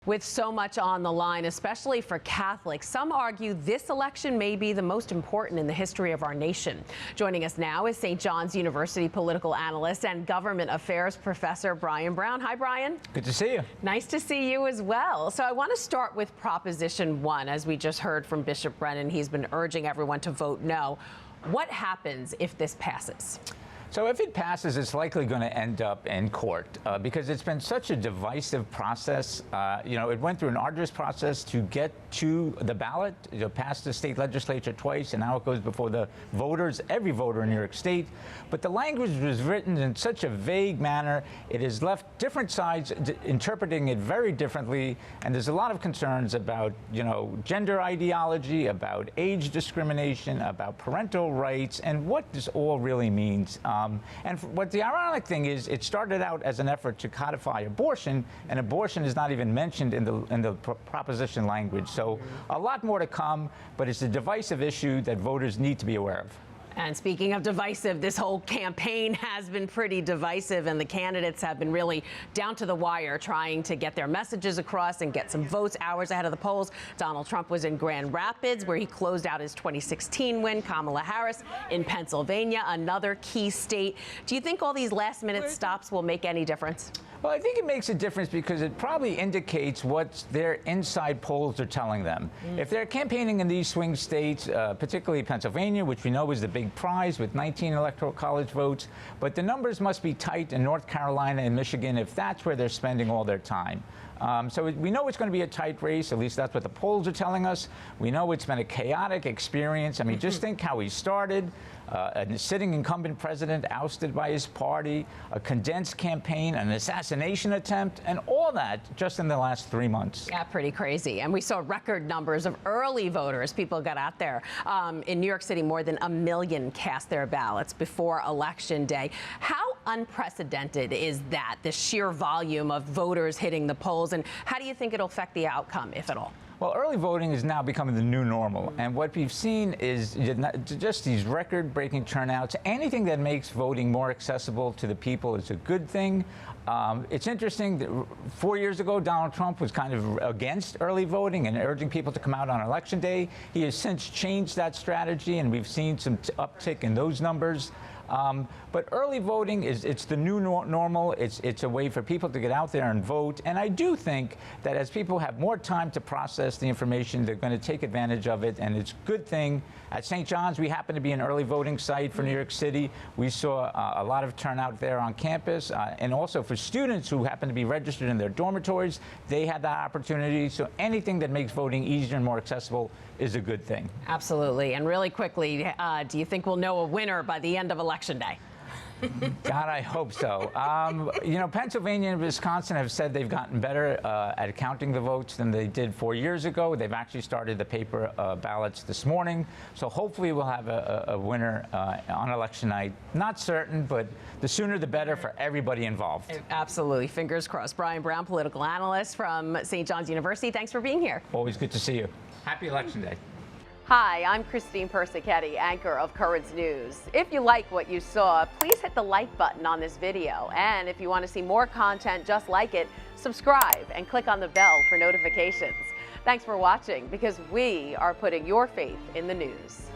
With so much on the line, especially for Catholics, some argue this election may be the most important in the history of our nation. Joining us now is St. John's University political analyst and government affairs professor Brian Brown. Hi, Brian. Good to see you. Nice to see you as well. So I want to start with Proposition 1. As we just heard from Bishop Brennan, he's been urging everyone to vote no. What happens if this passes? So if it passes, it's likely going to end up in court because it's been such a divisive process. It went through an arduous process to get to the ballot, pass the state legislature twice, and now it goes before the voters, every voter in New York State. But the language was written in such a vague manner, it has left different sides interpreting it very differently, and there's a lot of concerns about, gender ideology, about age discrimination, about parental rights, and what this all really means. And what the ironic thing is, it started out as an effort to codify abortion, and abortion is not even mentioned in the proposition language. So a lot more to come, but it's a divisive issue that voters need to be aware of. And speaking of divisive, this whole campaign has been pretty divisive, and the candidates have been really down to the wire trying to get their messages across and get some votes hours ahead of the polls. Donald Trump was in Grand Rapids, where he closed out his 2016 win. Kamala Harris in Pennsylvania, another key state. Do you think all these last-minute stops will make any difference? Well, I think it makes a difference because it probably indicates what their inside polls are telling them. If they're campaigning in these swing states, particularly Pennsylvania, which we know is the big prize with 19 electoral college votes, but the numbers must be tight in North Carolina and Michigan if that's where they're spending all their time. So we know it's going to be a tight race, at least that's what the polls are telling us. We know it's been a chaotic experience. I mean, just think how he started. A sitting incumbent president ousted by his party, a condensed campaign, an assassination attempt, and all that just in the last 3 months. Yeah, pretty crazy. And we saw record numbers of early voters. People got out there. In New York City, more than 1 million cast their ballots before Election Day. How unprecedented is that, the sheer volume of voters hitting the polls, and how do you think it'll affect the outcome, if at all? Well, early voting is now becoming the new normal, and what we've seen is just these record-breaking turnouts. Anything that makes voting more accessible to the people is a good thing. It's interesting that 4 years ago, Donald Trump was kind of against early voting and urging people to come out on Election Day. He has since changed that strategy, and we've seen some uptick in those numbers. But early voting it's the new normal. It's a way for people to get out there and vote. And I do think that as people have more time to process the information, they're going to take advantage of it. And it's a good thing. At St. John's, we happen to be an early voting site for New York City. We saw a lot of turnout there on campus. And also for students who happen to be registered in their dormitories, they had that opportunity. So anything that makes voting easier and more accessible is a good thing. Absolutely. And really quickly, do you think we'll know a winner by the end of Election Day? God, I hope so. Pennsylvania and Wisconsin have said they've gotten better at counting the votes than they did 4 years ago. They've actually started the paper ballots this morning. So hopefully we'll have a winner on election night. Not certain, but the sooner the better for everybody involved. Absolutely. Fingers crossed. Brian Brown, political analyst from St. John's University. Thanks for being here. Always good to see you. Happy Election Day. Hi, I'm Christine Persichetti, anchor of Currents News. If you like what you saw, please hit the like button on this video. And if you want to see more content just like it, subscribe and click on the bell for notifications. Thanks for watching, because we are putting your faith in the news.